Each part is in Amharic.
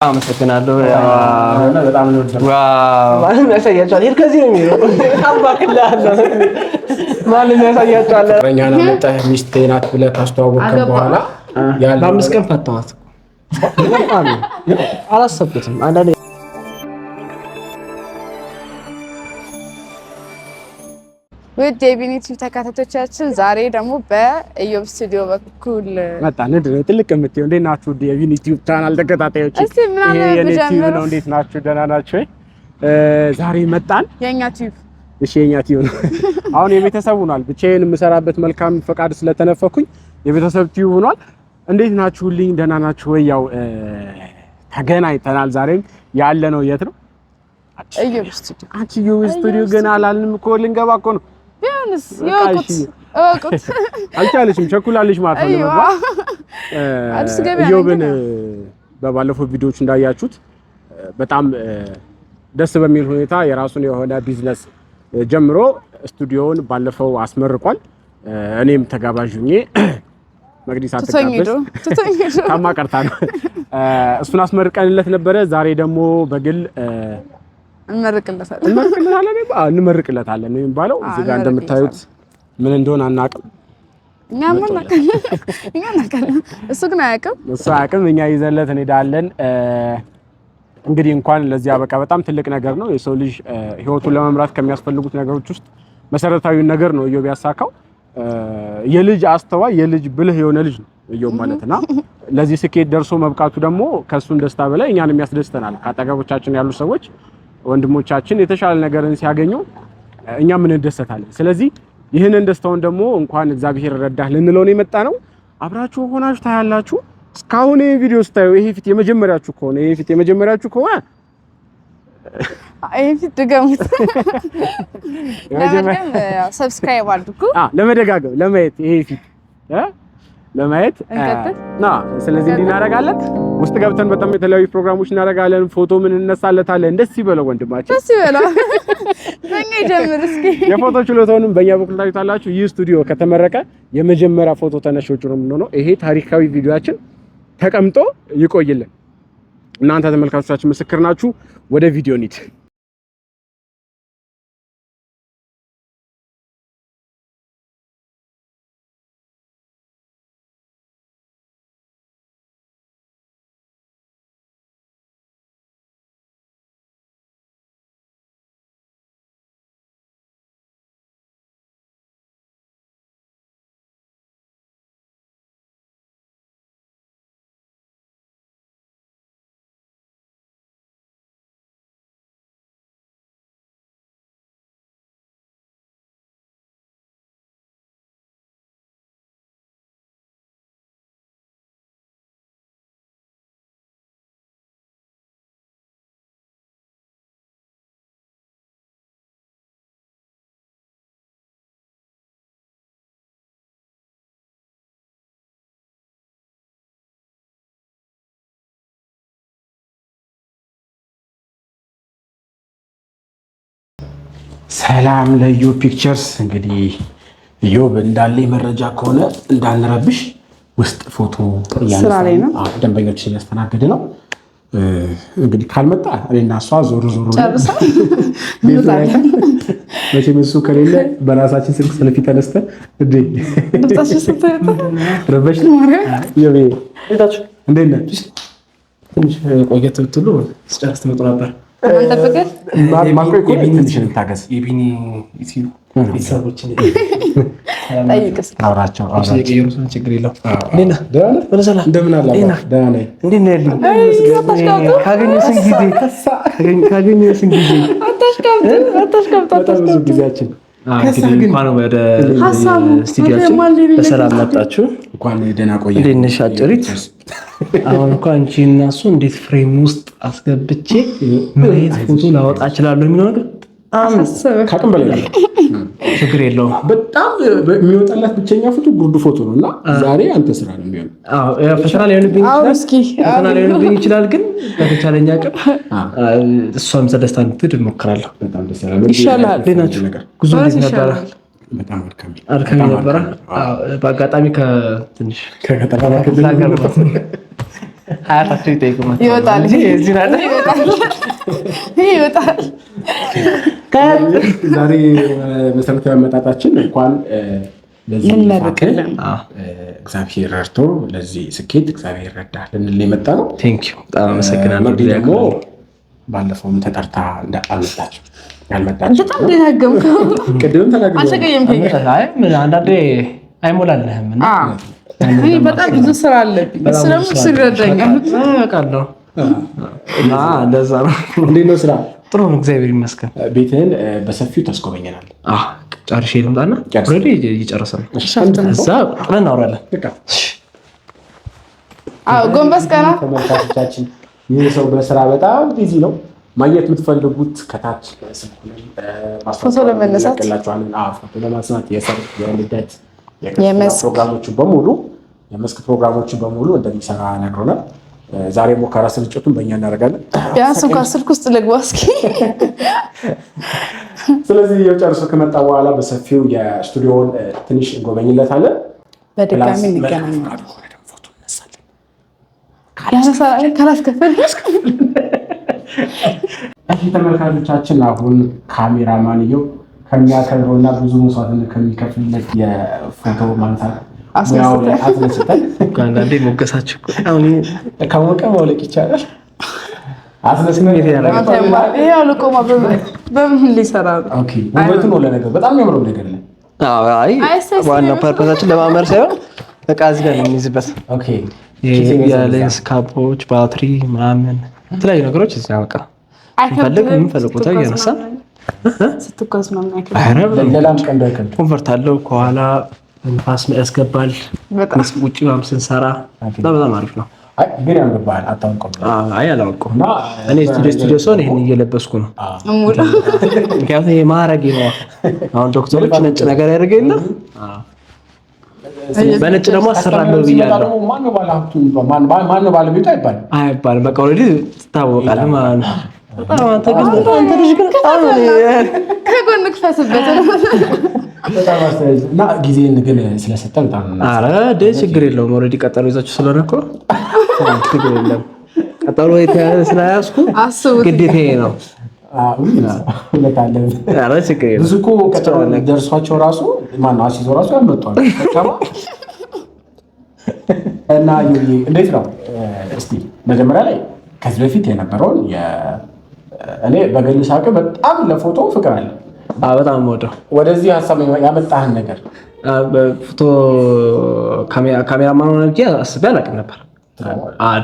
አመሰግናለሁ። በጣም ነው ማንም ያሳያቸዋል። ይሄ ከዚህ ነው የሚለው አባክላለሁ። ማንም ያሳያቸዋል። ረኛና መጣህ ሚስቴ ናት ብለህ ካስተዋወቅከን በኋላ ያለ በአምስት ቀን ፈታኋት። አላሰብኩትም። አንዳንዴ ውድ የቢኒቲቭ ተከታታዮቻችን ዛሬ ደግሞ በኢዮብ ስቱዲዮ በኩል መጣን። ትልቅ የምትይው እንዴት ናችሁ? ውድ የቢኒቲቭ ቻናል ተከታታዮች ይሄ የኔቲቭ ነው። እንዴት ናችሁ? ደህና ናችሁ? ዛሬ መጣን። የኛ ቲቭ እሺ፣ የኛ ቲቭ ነው። አሁን የቤተሰብ ሆኗል። ብቻዬን የምሰራበት መልካም ፈቃድ ስለተነፈኩኝ የቤተሰብ ቲቭ ሆኗል። እንዴት ናችሁልኝ? ደህና ናችሁ ወይ? ያው ተገናኝተናል። ዛሬም ያለ ነው የት ነው? ኢዮብ ስቱዲዮ። አንቺ ኢዮብ ስቱዲዮ ገና አላልንም እኮ ልንገባ እኮ ነው። ቢያንስ ይወቁት አልቻለሽም፣ ቸኩላለሽ ማለት ነው። ኢዮብን በባለፈው ቪዲዮዎች እንዳያችሁት በጣም ደስ በሚል ሁኔታ የራሱን የሆነ ቢዝነስ ጀምሮ ስቱዲዮውን ባለፈው አስመርቋል። እኔም ተጋባዥ ሆኜ መቅዲስ አትጋበዝ ታማቀርታ ነው እሱን አስመርቀንለት ነበረ። ዛሬ ደግሞ በግል እንመርቅለታለን ነው የሚባለው። እዚህ ጋር እንደምታዩት ምን እንደሆነ አናውቅም። እኛ እናውቃለን፣ እሱ ግን አያውቅም። እኛ ይዘለት እንሄዳለን። እንግዲህ እንኳን ለዚህ አበቃ። በጣም ትልቅ ነገር ነው። የሰው ልጅ ህይወቱን ለመምራት ከሚያስፈልጉት ነገሮች ውስጥ መሰረታዊ ነገር ነው ኢዮብ ያሳካው። የልጅ አስተዋይ የልጅ ብልህ የሆነ ልጅ ነው ኢዮብ ማለትና ለዚህ ስኬት ደርሶ መብቃቱ ደግሞ ከሱን ደስታ በላይ እኛንም ያስደስተናል። ካጠገቦቻችን ያሉ ሰዎች ወንድሞቻችን የተሻለ ነገርን ሲያገኙ እኛም እንደሰታለን። ስለዚህ ይህንን ደስታውን ደግሞ እንኳን እግዚአብሔር ረዳህ ልንለው ነው የመጣ ነው። አብራችሁ ሆናችሁ ታያላችሁ። እስካሁን ይሄ ቪዲዮ ስታዩ ይሄ ፊት የመጀመሪያችሁ ከሆነ ይሄ ፊት ድገሙት። ሰብስክራይብ አድርጉ። ለመደጋገም ለማየት ይሄ ፊት ለማየት ስለዚህ እንዲህ እናደርጋለን። ውስጥ ገብተን በጣም የተለያዩ ፕሮግራሞች እናደርጋለን። ፎቶ ምን እንነሳለታለን። ደስ ይበለው ወንድማችን፣ ደስ ይበለው። በእኛ ጀምር እስኪ የፎቶ ችሎታውንም በእኛ በኩል ታዩታላችሁ። ይህ ስቱዲዮ ከተመረቀ የመጀመሪያ ፎቶ ተነሾች ነው የምንሆነው። ይሄ ታሪካዊ ቪዲዮአችን ተቀምጦ ይቆይልን። እናንተ ተመልካቾቻችን ምስክር ናችሁ። ወደ ቪዲዮ እንሂድ። ሰላም ለኢዮብ ፒክቸርስ። እንግዲህ ኢዮብ እንዳለ መረጃ ከሆነ እንዳንረብሽ ውስጥ ፎቶ እያነሳን ነው። ደንበኞች እያስተናገደ ነው። እንግዲህ ካልመጣ እኔና እሷ ዞር መቼም እሱ ከሌለ በራሳችን ስልክ ሰልፊ ተነስተን ረበሽ እንዴት ነህ? ትንሽ ቆየት ብትሉ ስጨርስ ትመጡ ነበር። የቢኒ ቤተሰቦችን አውራቸው ችግር የለውም። እንደምን አለ? ካገኘሁ ስንት ጊዜ ጊዜያችን እንኳን ወደ ስቱዲዮአችን በሰላም መጣችሁ። እንኳን ደህና ቆያችሁ። እንዴት ነሽ አጭሪት? አሁን እንኳን አንቺ እና እሱ እንዴት ፍሬም ውስጥ አስገብቼ መሬት ፎቶ ላወጣ እችላለሁ የሚለው ነገር ከአቅም በላይ ነው። ችግር የለውም። በጣም የሚወጣላት ብቸኛ ፎቶ ጉርድ ፎቶ ነው እና ዛሬ አንተ ስራ ነው የሚሆነው። ፈተና ሊሆንብኝ ይችላል፣ ግን በተቻለኝ አቅም እሷም ተደስታ እንድትሄድ እሞክራለሁ። ይሻላል። ጉዞ እንዴት ነበረ? በጣም አድካሚ ነበረ። በአጋጣሚ ከትንሽ ሀያታቸው ይጠይቁማ ይወጣል እዚህ ናለ ይወጣል። ዛሬ መሰረታዊ አመጣጣችን እንኳን ለዚህ እንመርቅልን እግዚአብሔር ረድቶ ለዚህ ስኬት እግዚአብሔር ረዳህ ልንል የመጣ ነው። ቴንክ ዩ በጣም አመሰግናለሁ። ደግሞ ባለፈውም ተጠርታ እንዳልመጣችሁ ያልመጣችሁ በጣም ደጋገምከው። ቅድምም ተናግረን አልተቀየምከኝ። አይ ምን አንዳንዴ አይሞላልህም እና እኔ በጣም ብዙ ስራ አለብኝ። ስለምን ይረዳኛል አውቃለሁ። እና ለዛ ነው። እንዴት ነው ስራ? ጥሩ ነው እግዚአብሔር ይመስገን። ቤትህን በሰፊው ታስጎበኘናል። ጨርሼ ልምጣና ኦልሬዲ እየጨረሰ ነው። እዛ ጥለን እናወራለን። ጎንበስ ቀና ተመልካቾቻችን፣ ይህ ሰው በስራ በጣም ቢዚ ነው። ማየት የምትፈልጉት ከታች ፎቶ ለመነሳት ፎቶ ለማንሳት የሰርግ፣ የልደት፣ የመስክ ፕሮግራሞቹ በሙሉ እንደሚሰራ ነግሮናል። ዛሬ ሙከራ ስርጭቱን በእኛ እናደርጋለን። ቢያንስ እንኳን ስልክ ውስጥ ልግባ እስኪ። ስለዚህ የጨርሶ ከመጣ በኋላ በሰፊው የስቱዲዮውን ትንሽ እንጎበኝለታለን። በድጋሚ እንገናኛለን። ካላስከፈል ተመልካቾቻችን፣ አሁን ካሜራማንየው ከሚያከብረውና ብዙ መስዋዕትነት ከሚከፍልለት የፎቶ ማንሳት አስነስተን አንዳንዴ ሞገሳችሁ ከሞቀ ማውለቅ ይቻላል። አስነስተን በምን ሊሰራ ነው? ውበቱ ነው ለነገሩ በጣም የሚያምረው ነገር ነው። ዋና ፐርፐዛችን ለማመር ሳይሆን በቃ እዚህ ጋር የሚይዝበት የሌንስ ካፖች፣ ባትሪ ምናምን የተለያዩ ነገሮች እዚህ በቃ ፈልግ የምንፈልጉት እያነሳ ስትጓዝ ነው ኮንፈርት አለው። ከኋላ ንፋስ ያስገባል። ውጭ ምናምን ስንሰራ በጣም አሪፍ ነው። ግን ያምርብሃል። አታውቀውም? አይ አላውቀውም። እኔ ስቱዲዮ ሰውን ይሄን እየለበስኩ ነው። ምክንያቱም ይሄ ማዕረጌ ነው። አሁን ዶክተሮች ነጭ ነገር ያደርገ የለም በነጭ ደግሞ አሰራለሁ ብያለሁ። ማነው ባለቤቱ አይባልም። በቃ ኦልሬዲ ትታወቃለህ ማለት ነው። አንተ ልጅ ግን ከጎን ክፈስበት እና ጊዜን ግን ስለሰጠን በጣም ችግር የለውም። ኦልሬዲ ቀጠሮ ይዛችሁ ስለሆነ እኮ ችግር የለም። ቀጠሮ ስለያዝኩ ግዴታዬ ነው። ብዙ እኮ ቀጠሮ ደርሷቸው ራሱ ማነው አስይዞ ራሱ ያልመጣው እና እንዴት ነው? እስቲ መጀመሪያ ላይ ከዚህ በፊት የነበረውን እኔ በግል ሳቅህ በጣም ለፎቶ ፍቅር አለ። በጣም ወደው ወደዚህ ሀሳብ ያመጣህን ነገር ፎቶ ካሜራማን ሆነ እንጂ አስቤ አላውቅም ነበር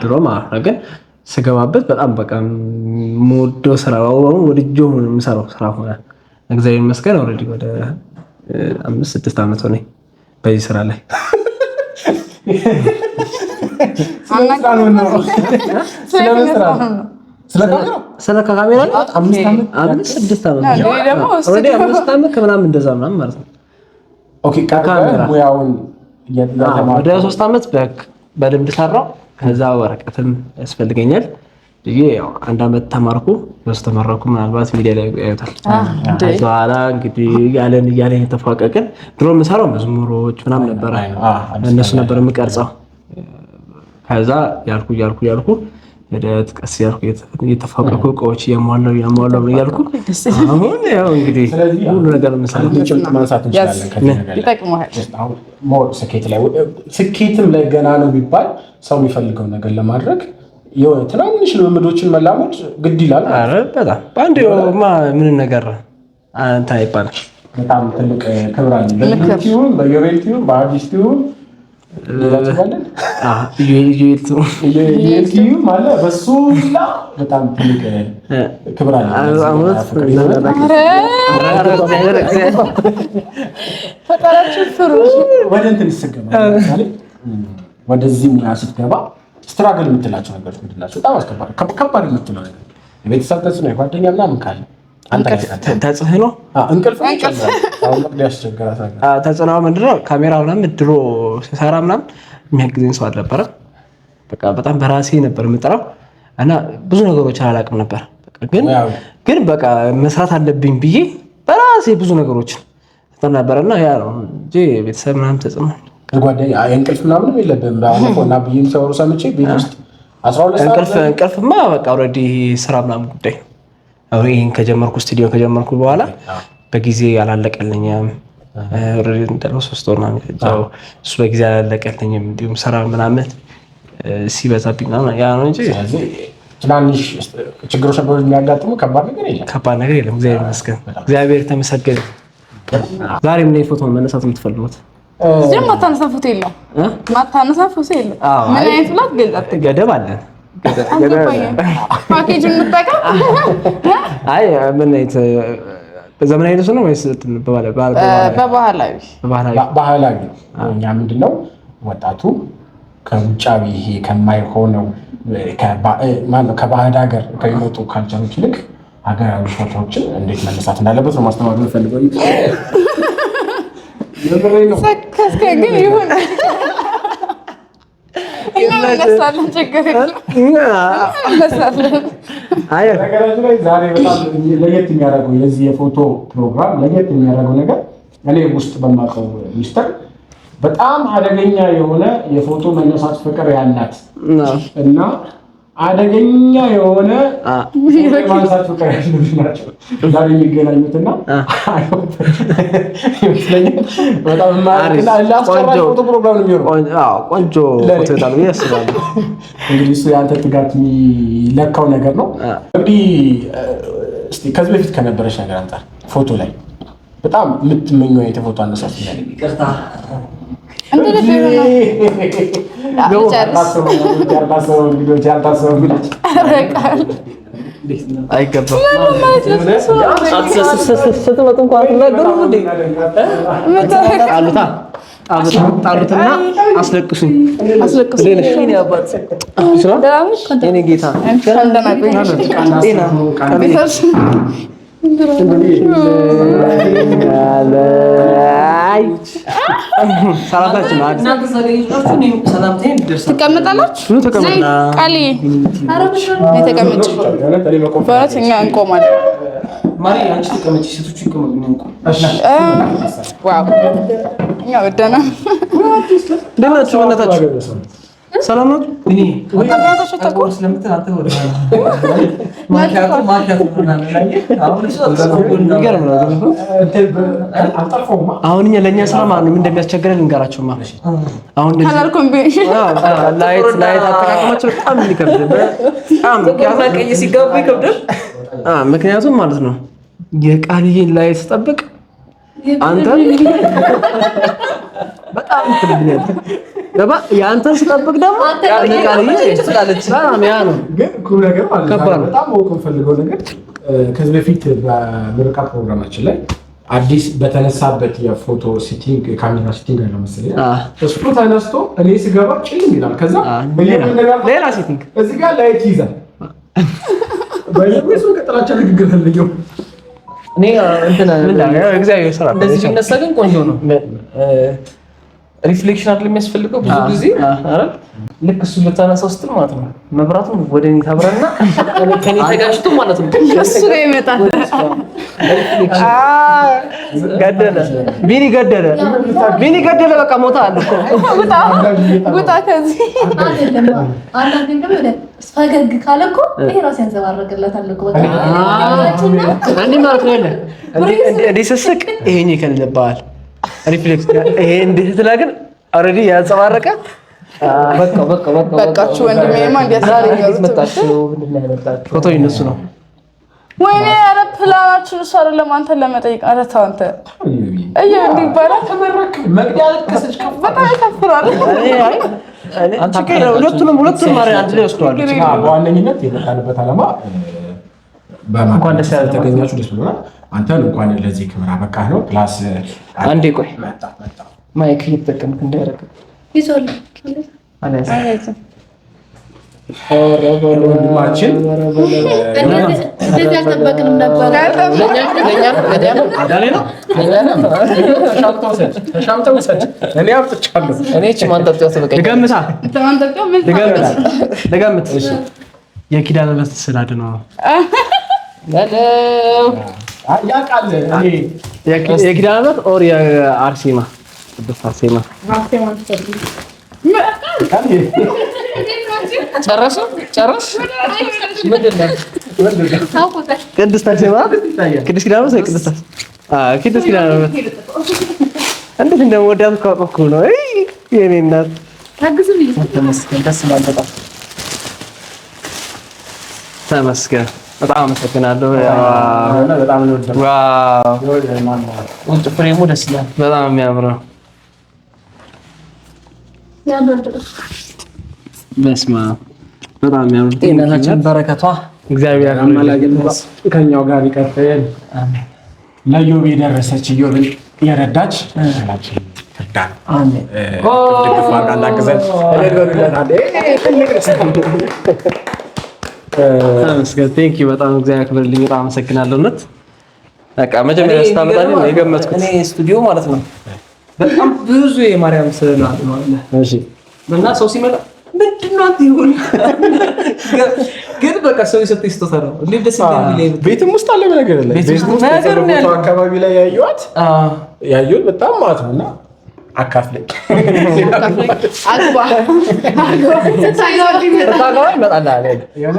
ድሮ ማለት ነው። ግን ስገባበት በጣም በቃ የምወደው ስራ ወድጄው የምሰራው ስራ ሆነ። እግዚአብሔር ይመስገን ኦልሬዲ ወደ 5-6 ዓመት ሆነኝ በዚህ ስራ ላይ። ስለ ካሜራ 5-6 ዓመት ከምናምን እንደዛ ምናምን ማለት ነው። ወደ 3 ዓመት በልምድ ሰራው። ከዛ ወረቀትም ያስፈልገኛል ብዬ ያው 1 ዓመት ተማርኩ። ተመረኩ። ምናልባት ሚዲያ ላይ ያዩታል። በኋላ እንግዲህ ያለን የተፋቀቅን ድሮ የምሰራው መዝሙሮች ምናምን ነበር። እነሱ ነበር የምቀርጸው። ከዛ ያልኩ ሂደት ቀስ ያልኩ የተፋቀቁ እቃዎች እያሟላው እያልኩ አሁን ያው እንግዲህ ሁሉ ነገር ምሳሌ ጭምጥ ማንሳት እንችላለን። ስኬትም ላይ ገና ነው ቢባል ሰው የሚፈልገው ነገር ለማድረግ የሆነ ትናንሽ ልምምዶችን መላመድ ግድ ይላል። በጣም በአንድ ምን ነገር አንተ አይባልም። በጣም ትልቅ ክብር አለ። በዩቲዩብ በአርቲስቲው ማለት በሱ በጣም ትልቅ ክብር አለ። ወደ እንትን ስትገባ ወደዚህ ሙያ ስትገባ ስትራግል የምትላቸው ነገሮች ምንድን ናቸው? በጣም ከባድ የምትለው ነገር የቤተሰብ ተጽዕኖ፣ የጓደኛ ምናምን ካለ ተጽዕኖ እንቅልፍ ተጽዕኖ ምንድን ነው? ካሜራ ምናምን ድሮ ሲሰራ ምናምን የሚያግዘኝ ሰው አልነበረም። በቃ በጣም በራሴ ነበር የምጠራው እና ብዙ ነገሮች አላውቅም ነበር። ግን በቃ መስራት አለብኝ ብዬ በራሴ ብዙ ነገሮችን ነበረና ያ ነው እንጂ ቤተሰብ ምናምን ተጽዕኖ ጓደኛ እንቅልፍ ምናምን የለብህም። ባለፈው እና ብዬም ሲያወሩ ሰምቼ ቤት ውስጥ እንቅልፍማ በቃ ኦልሬዲ ስራ ምናምን ጉዳይ አሁን ይሄን ከጀመርኩ ስቱዲዮ ከጀመርኩ በኋላ በጊዜ አላለቀልኝም። ኦልሬዲ እንደው 3 ወር ምናምን ከዛው እሱ በጊዜ አላለቀልኝም። እንዲሁም ስራ ምናምን ሲበዛብኝ ነው ያ ነው እንጂ ትናንሽ ችግሮች ነበር የሚያጋጥሙ። ከባድ ነገር የለም። እግዚአብሔር ይመስገን። እግዚአብሔር ተመሰገነ። ዛሬ ምን ፎቶ መነሳት የምትፈልጉት? እዚህ ማታነሳ ፎቶ የለም። ማታነሳ ፎቶ የለም። ምን አይነት ብላት ገልጣት ገደብ አለን። ፓኬጅን እንጠቀም። አይ ምን አይነት በዘመናዊ ነው ወይስ በባህላዊ? እኛ ምንድነው ወጣቱ ከውጫዊ ይሄ ከማይሆነው ከባህል ሀገር ከሚመጡ ካልቸሮች ይልቅ ሀገራዊ ፎቶዎችን እንዴት መነሳት እንዳለበት ነው ማስተማር የምፈልገው። ግን ይሁን እነሳለን ችግር እነሳለን። ነገራችን ላይ ዛሬ በጣም ለየት የሚያደርገው የዚህ የፎቶ ፕሮግራም ለየት የሚያደርገው ነገር እኔ ውስጥ በማውቀው ሚስተር በጣም አደገኛ የሆነ የፎቶ መነሳት ፍቅር ያላት እና አደገኛ የሆነ ማንሳት ፍቅር ያሉት ናቸው ዛሬ የሚገናኙትና በጣም ማርክና ላስጨራሽ ፎቶ ፕሮግራም ነው የሚሆነው። ቆንጆ ፎቶ ይታሉ ያስባሉ። እንግዲህ እሱ ያንተ ትጋት የሚለካው ነገር ነው። እንግዲህ እስቲ ከዚህ በፊት ከነበረሽ ነገር አንፃር ፎቶ ላይ በጣም የምትመኘው የፎቶ አነሳስ ነው? ይቅርታ አይገባም። ጣሉትና አስለቅሱኝ። የእኔ ጌታ ትቀመጣላችሁ። እኛ እንቆማለን። እኛ ወደና ሰላም ነው። አሁን እኛ ለእኛ ስራ ማለት ምን እንደሚያስቸግረን ልንገራቸውማ። አሁን ላይት አጠቃቀማቸው በጣም ይከብዳል። ምክንያቱም ማለት ነው የቃልዬን ላይት ስጠብቅ አንተ በጣም ትልብኛል ገባ ያንተን ስጠብቅ ደግሞ ግን ኩል ነገር ማለት ነው። በጣም ወቁን ፈልገው ነገር ከዚህ በፊት በምርቃት ፕሮግራማችን ላይ አዲስ በተነሳበት የፎቶ ሲቲንግ ካሜራ ሲቲንግ አለ መሰለኝ። እሱ ተነስቶ እኔ ስገባ ጭልም ይላል። ከዛ ሌላ ሲቲንግ እዚህ ጋር ላይት ይዛል። በየሱ ቀጥላቻ ንግግር አለኝ። እኔ እንትን እግዚአብሔር ይሰራል። እንደዚህ ሲነሳ ግን ቆንጆ ነው። ሪፍሌክሽን አይደለም የሚያስፈልገው ብዙ ጊዜ አይደል? ልክ እሱ ልታነሳው ስትል ማለት ነው መብራቱን ወደ እኔ ታብራና ከኔ ተጋጭቶ ማለት ነው እሱ ላይ ይመጣል። ገደለ ቢኒ ገደለ በቃ ሞታ አለ እኮ ውጣ ከዚህ አይደለም። አንዳንዴ ደግሞ ፈገግ ካለ እኮ ይሄ ራስ ያንዘባረቅለታል እኮ በቃ አንዴ ማለት ነው ያለ እንዴ ስስቅ ይሄን ይከልልባል ሪፍሌክስ ይሄ እንዴት ትላግን ኦሬዲ ያንጸባረቀ በቃችሁ ወንድሜ ማን ያሳረጋችሁ መጣችሁ ምንድነው ያመጣችሁ ፎቶ ይነሱ ነው ወይኔ ኧረ ፕላናችን እሱ አይደለም አንተን ለመጠየቅ ኧረ ተው አንተ እንዴ ይባላል ተመረክ መግደል ከሰች በጣም ይከፍራል ሁለቱንም ማሪ አንድ ላይ ወስደዋል በዋነኝነት የመጣንበት ዓላማ እንኳን ደስ ያለ ተገኛችሁ ደስ ብሎናል አንተን እንኳን ለዚህ ክብር አበቃህ ነው ፕላስ አንዴ ቆይ ማይክ እየተጠቀምክ እንዳያረግ ይዞል አለስ ወንድማችን እንደዚህ አልጠበቅንም ነበር ተሻምተውሰድ እኔ አብጥቻለሁ እኔ እቺ ማንጠጣው ተበቀኝ ልገምት የኪዳነ ምሕረት ስላድ ነው ያቃለ እኔ የኪዳነ ምሕረት ኦር የአርሴማ ቅድስት አርሴማ ጨረሱ ምንድን ነው ቅድስት አርሴማ ቅድስት ኪዳነ ምሕረት ቅድስት ኪዳነ ምሕረት እንዴት እንደምወዳት እኮ ነው የኔ እናት። ተመስገን በጣም አመሰግናለሁ። በጣም ነው ውጭ ፍሬሙ ደስ ይላል። በጣም የሚያምረው በስመ አብ በጣም የሚያምር ጤናችን በረከቷ እግዚአብሔር አምላክ ከኛው ጋር ይቀጥል። አሜን። ለዮብ የደረሰች ዮብን የረዳች ሰላችን ተዳን። አሜን። ድግፋን አላገዘን ተመስገን። ቴንክ ዩ በጣም እግዚአብሔር ያክብርልኝ። በጣም አመሰግናለሁ። እውነት በቃ መጀመሪያ ስታመጣልኝ ነው የገመትኩት። እኔ ስቱዲዮ ማለት ነው በጣም ብዙ የማርያም ስዕል አለ ማለት ነው። እሺ እና ሰው ሲመጣ ምንድነው አንተ ይሁን ግን በቃ ሰው የሰጠኝ ስጦታ ነው። እንዴት ደስ ይላል። ቤትም ውስጥ አለ ነገር ላይ ቤትም ውስጥ ተቀምጦ አካባቢ ላይ ያዩት በጣም ማለት ነውና አካፍለኝ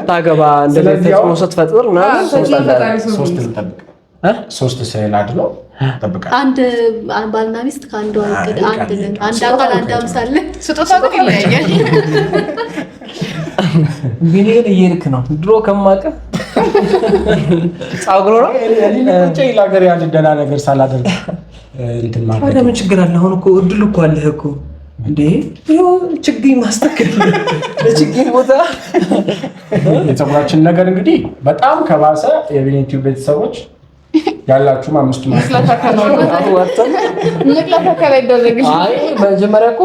ታገባ እንደዚህ ተሞሰት ፈጥር ምናምን ሶስት ስዕል አድሎ ጠብቃለሁ። አንድ ባልና ሚስት ከአንዱ አንድ አካል አንድ አምሳል ስጦታ ግን ይለያያል። ቢኒን እየልክ ነው ድሮ ከማቀ ጻግሮ ነው እኔ ለሀገር ያለ ደህና ነገር ሳላደርግ እንትን ማለት ነው። ምን ችግር አለ? አሁን እኮ እድል እኮ አለህ እኮ እንዴ! ይኸው ችግኝ ማስተከል ለችግኝ ቦታ የፀጉራችን ነገር እንግዲህ በጣም ከባሰ የቢኒቲው ቤተሰቦች ያላችሁ አምስቱ መጀመሪያ እኮ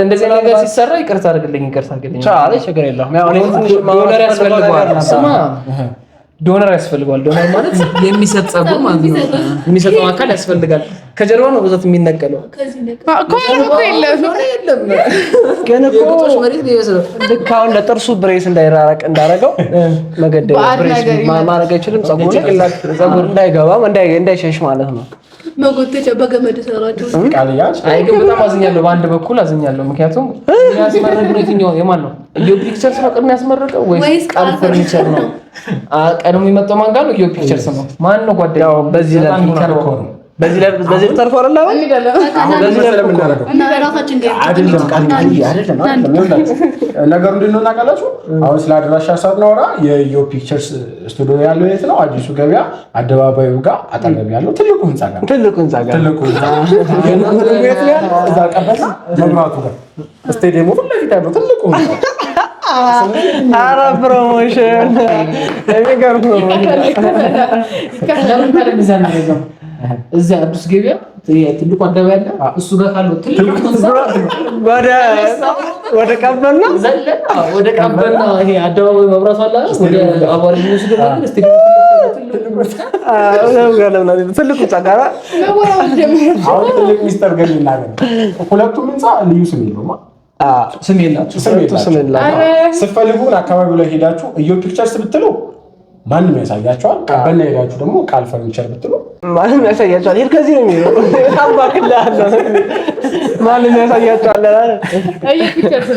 እንደዚህ ነገር ሲሰራ ይቅርታ አድርግልኝ አለ። ችግር የለውም። ያው እኔ ትንሽ ዶነር ያስፈልገዋል። ስማ ዶነር ያስፈልገዋል። ዶነር ማለት የሚሰጥ ፀጉር ማለት ነው። የሚሰጠው አካል ያስፈልጋል። ከጀርባ ነው በዛት የሚነቀለው ግን እኮ መሬት ሊወስደው ልክ አሁን ለጥርሱ ብሬስ እንዳይራራቅ እንዳረገው መገደብ ብሬስ ማድረግ አይችልም። ፀጉር እንዳይገባም እንዳይሸሽ ማለት ነው። መጎተቻ በገመድ ሰራቸው ቃልያች አይ ግን በጣም አዝኛለሁ። በአንድ በኩል አዝኛለሁ። ምክንያቱም ያስመረቀው የትኛው የማን ነው? ኢዮ ፒክቸርስ ነው ቅድም ያስመረቀው ወይስ ቃል ፈርኒቸር ነው? ቀድሞ የመጣው ማን ጋር ነው? ኢዮ ፒክቸርስ ነው። ማን ነው ጓደኛው? በዚህ ላይ ተርኮ ነው። በዚህ ተርፎ አይደለም በዚህ ላይ የምናደርገው እና ራሳችን ጋር አይደለም ነገሩ እንደሆነ እናውቃላችሁ። አሁን ስለ አድራሻ ሳናወራ የኢዮ ፒክቸርስ ስቱዲዮ ያለው የት ነው? አዲሱ ገበያ አደባባዩ ጋር አጠገብ ያለው ትልቁ ህንጻ ጋር እዛ ቀበታ መብራቱ ጋር ስቴዲየሙ ፊት ለፊት ያለው ትልቁ ህንጻ አራ ፕሮሞሽን የሚገርም ነው። እዚያ አዲስ ገበያ ትልቁ አደባባይ አለ። እሱ ጋር ካለው ትልቁ ወደ ቀበና ዘለ ወደ ቀበና ይሄ አደባባይ መብራቱ አለ። ወደ አባሪ ሙስሊም ነገር እስቲ ትልቁ ጻጋራ አሁን ትልቁ ሚስተር ገሊና ሁለቱም ህንጻ ልዩ ስም የለውም። ስም የላችሁ ስትፈልጉን አካባቢው ላይ ሄዳችሁ ኢዮ ፒክቸርስ ብትሉ ማንም ያሳያቸዋል። ቀበና ሄዳችሁ ደግሞ ቃል ፈርኒቸር ብትሉ ማንም ያሳያቸዋል። ይሄ ከዚህ ነው የሚለው ታባክላለ ማንም ያሳያቸዋል አይደል? ኢዮ ፒክቸርስ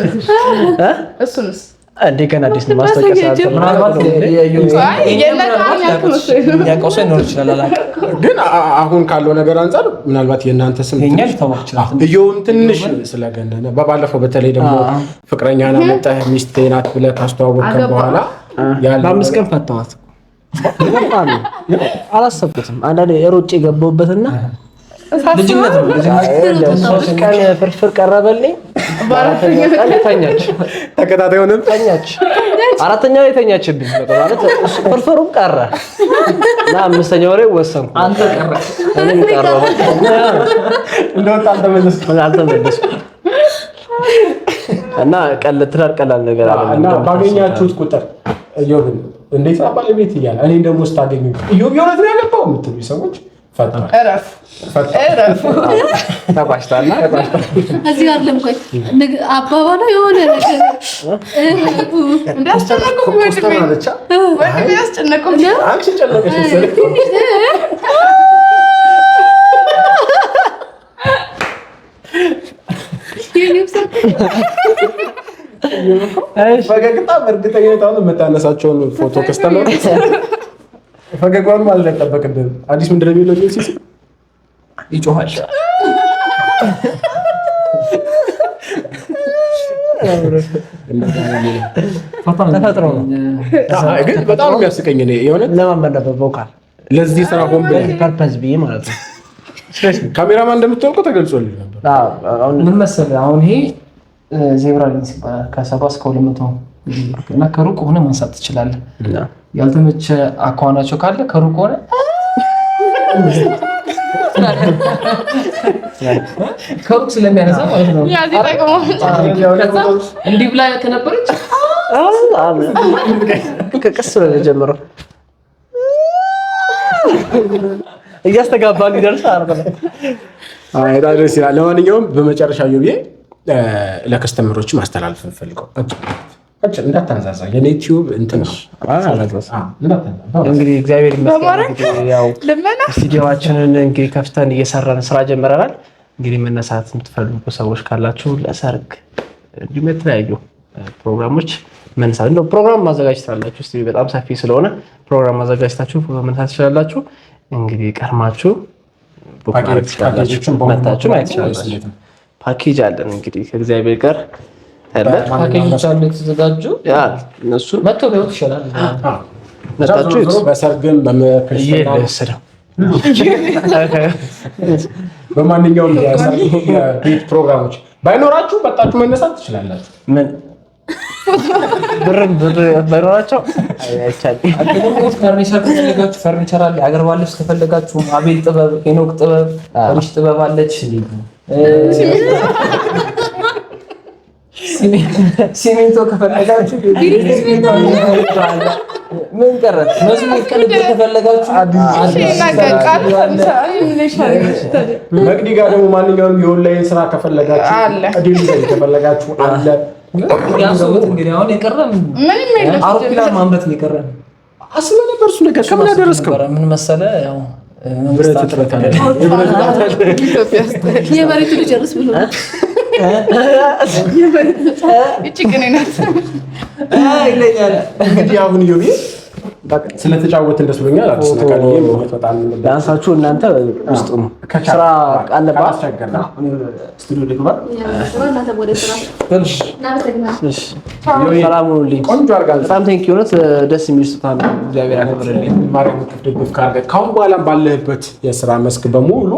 እሱንስ እንዴ ገና አዲስ ነው ማስተካከያ ሳይሆን ምናልባት ያቆሰ ነው ይችላል። ግን አሁን ካለው ነገር አንፃር ምናልባት የእናንተ ስም የኛል ተወክችላል ኢዮን ትንሽ ስለገነነ በባለፈው በተለይ ደግሞ ፍቅረኛና መጣህ ሚስቴ ናት ብለህ ካስተዋወቅከን በኋላ በአምስት ቀን ፈታዋት። አላሰብኩትም። አንዳንዴ ሮጬ ገባሁበትና ልጅነት ነው ሶስት ቀን ፍርፍር ቀረበልኝ። በአራተኛው ቀን ተኛች። ተከታታይ ሆነም ተኛች። አራተኛው የተኛችብኝ በቃ ማለት ፍርፍሩም ቀረ እና አምስተኛው ላይ ወሰንኩ። አንተ ቀረ እኔም ቀረ እንደው አልተመለስኩም እና ትዳር ቀላል ነገር አይደለም። እና ባገኛችሁት ቁጥር ኢዮብን እንዴት ነው ባለቤት እያለ እኔ ደግሞ ስታገኙ ኢዮብ የሆነት ነው ያገባው የምትሉ ሰዎች እረፍ ተቋጭታልና እዚህ ጋር ለምቆይ አባባላ የሆነ ነገር እንዳስጨነቀው ወንድሜ ያስጨነቀው አንቺ ጨነቀሽ የኔ ሰው ፈገግታ በእርግጠኝነት አሁን የምታነሳቸውን ፎቶ ከስተመር ፈገግታውን ማለት አይጠበቅብህም። አዲስ ምንድን ነው የሚለው ሲሲ ይጮሃል። ተፈጥሮ ነው። ግን በጣም የሚያስቀኝ ነው የሆነ ለማመን ነበር ቮካል ለዚህ ስራ ሆን ብለህ ፐርፐዝ ብዬ ማለት ነው። ካሜራማን እንደምትወልቀው ተገልጾልኝ ነበር። ምን መሰለህ አሁን ይሄ ዜብራ ሌንስ ይባላል። ከ70 እስከ 200 እና ከሩቅ ሆነ ማንሳት ትችላለህ። ያልተመቸ አኳኋናቸው ካለ ከሩቅ ሆነ ከሩቅ ስለሚያነሳ ማለት ነው። እንዲህ ብላ ከነበረች ከቀስ ብለህ ጀምረው እያስተጋባ ሊደርስ አይደለም። ደስ ይላል። ለማንኛውም በመጨረሻ ዩቢ ለከስተመሮች ማስተላለፍ ፈልገው እንዳታንዛዛ የኔ ዩቲዩብ እንትን ነው። እንግዲህ እግዚአብሔር ይመስገን ያው ስቱዲዮአችንን እንግዲህ ከፍተን እየሰራን ስራ ጀምረናል። እንግዲህ መነሳት የምትፈልጉ ሰዎች ካላችሁ ለሰርግ እንዲሁም የተለያዩ ፕሮግራሞች መነሳት እንደው ፕሮግራም ማዘጋጀት ትችላላችሁ። ስቱዲዮ በጣም ሰፊ ስለሆነ ፕሮግራም ማዘጋጀታችሁ መነሳት ትችላላችሁ። እንግዲህ ቀርማችሁ መታችሁ ማየት ትችላላችሁ። ፓኬጅ አለን እንግዲህ ከእግዚአብሔር ጋር ፓኬጆች አሉ የተዘጋጁ እነሱን መጥተው ቢያዩት ይሻላል። መጣችሁ በሰርግም በመክርስትና በማንኛውም የቤት ፕሮግራሞች ባይኖራችሁ መጣችሁ መነሳት ትችላላችሁ። ምን ብር ባይኖራቸው አይቻልም። ፈርኒቸር ከፈለጋችሁ ፈርኒቸር አለ። አገር ባለች ከፈለጋችሁ አቤል ጥበብ፣ ሄኖክ ጥበብ፣ ሪሽ ጥበብ አለች። ሲሚንቶ ከፈለጋችሁ ምን ቀረ? መዝሙር ቅንብር ከፈለጋችሁ መቅዲ ጋር ደግሞ ማንኛውንም የኦንላይን ስራ ከፈለጋችሁ ዲዛይን ከፈለጋችሁ አለ። ያሰቡት እንግዲህ አሁን የቀረም ምንም የለም። አውሮፕላን ማምረት ነው የቀረም። አስበህ ነበር እሱ ነገር ከምን ያደረስከው? ምን መሰለህ ያው ብረት እጥረት አለ። ኢትዮጵያ ውስጥ የመሬቱ ልጨርስ ብሎ እቺ ግን ናት ይለኛል። እንግዲህ አሁን ዩቢ ስለተጫወትን ደስ ብሎኛል። አዲስ ነገር በጣም ዳንሳችሁ እናንተ ውስጥ ነው ስራ አለባት። ስቱዲዮ ደግሞ እናንተ ወደ ስራ ሰላም ሁኑልኝ። ቆንጆ አድርጋለች። በጣም ቴንኪው ነው። ደስ የሚል ስጦታ ነው። እግዚአብሔር ያክብርልኝ። ማርያም ትደግፍ ካርገት ካሁን በኋላም ባለህበት የስራ መስክ በሙሉ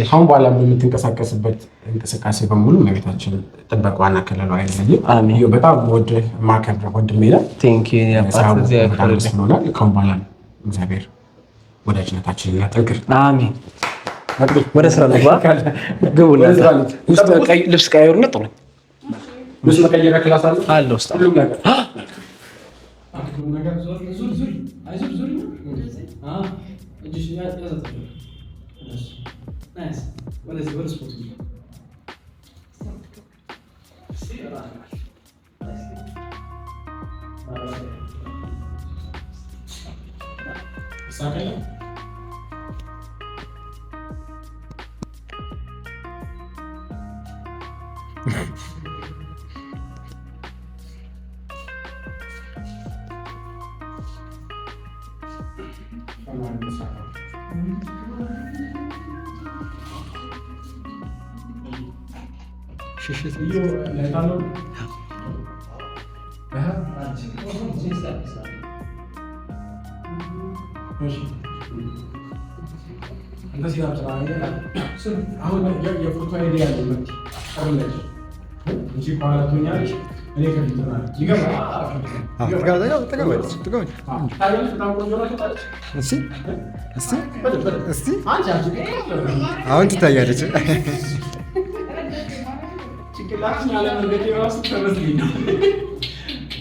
አሁን በኋላ በምትንቀሳቀስበት እንቅስቃሴ በሙሉ መቤታችን ጥበቃዋና ከለሏ አይለይም። በጣም ወድ ማከብር ወንድሜ ነህ። ካሁን በኋላ እግዚአብሔር ወዳጅነታችንን ያጠንክር። አሜን። ወደ ስራ ንግባ። ግቡ። ልብስ ቀያዩርና ጥሩ ልብስ መቀየሪያ ክላስ አለ ውስጥ Nice. What is supposed to be? የፎቶ አይዲያ ያለ እንጂ ባላቶኛለሽ እኔ አሁን ትታያለች። ጭንቅላትን ያለመርገጤ ራሱ ተመስገኝ ነው።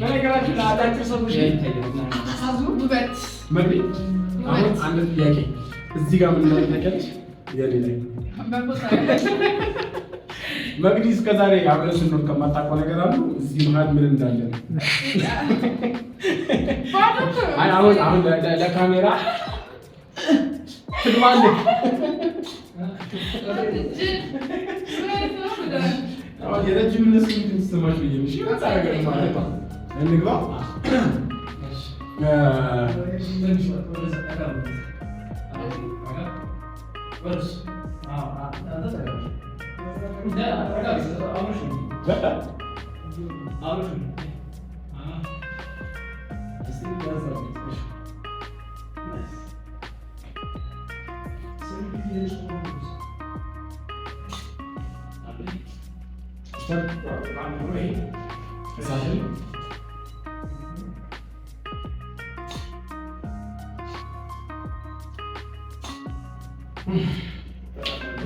በነገራችን ላይ አዳጭር ሰዎች ውበት መግቢ አሁን አንድ ጥያቄ እዚህ ጋር ምን ተነቀለች? የኔ ላይ መግዲ እስከዛሬ አብረን ስንኖር ከማታውቀው ነገር አሉ እዚህ መሀል ምን እንዳለ ነው። አሁን ለካሜራ ትግባለህ የረጅምነት ስሜት እንዲሰማሽ ብዬ ነው። እሺ በቃ ነገር ማለት ነው። እንግባ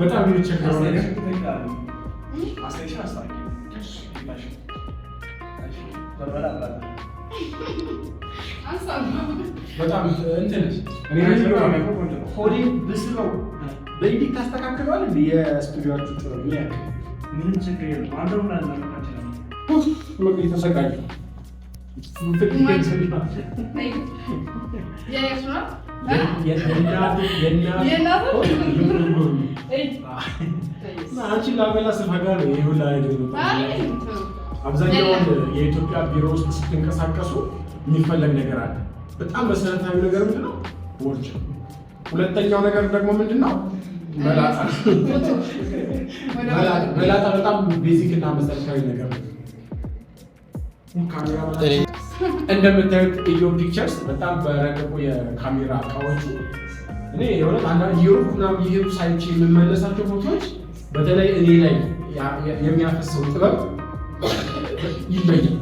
በጣም የሚቸገረው ነገር በጣም እንትን ሆዴ ብስለው በኢዲት ታስተካክለዋል። እንደ የስቱዲዮአችሁ ጥበብ ምንም ችግር የለም። አንተ ምን አናውቃችን ነው የተሰቃዩ አንቺን ላበላ ስፈጋ ነው ይሄ ሁላ ነገር ነው። አብዛኛውን የኢትዮጵያ ቢሮ ውስጥ ስትንቀሳቀሱ የሚፈለግ ነገር አለ። በጣም መሰረታዊ ነገር ምንድነው? ቦርጭ። ሁለተኛው ነገር ደግሞ ምንድነው? መላጣ። መላጣ በጣም ቤዚክ እና መሰረታዊ ነገር ነው። ካሜራ እንደምታዩት ኢዮብ ፒክቸርስ በጣም በረቀቁ የካሜራ እቃዎቹ እኔ የሆነ አንዳንድ ዩሮፕ ምናምን የሄዱ ሳይቼ የምመለሳቸው ፎቶዎች በተለይ እኔ ላይ የሚያፈሰው ጥበብ ይለያል።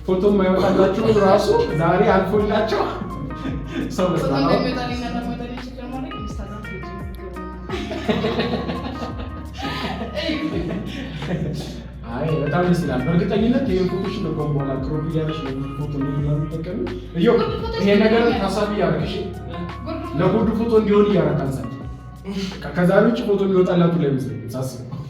ፎቶ የማይወጣላቸው ራሱ ዛሬ አልፎላቸው ሰው መስላል። አይ በጣም ደስ ይላል። በእርግጠኝነት ይሄን ፎቶሽ ነው በኋላ ክሮፕ እያደረግሽ ፎቶ ነው የምትጠቀሚው። ይሄ ነገር ታሳቢ ያደርግሽ ለጉድ ፎቶ እንዲሆን እያደረግን ከዛ ውጭ ፎቶ የሚወጣላችሁ ላይ መስለኝ ሳስብ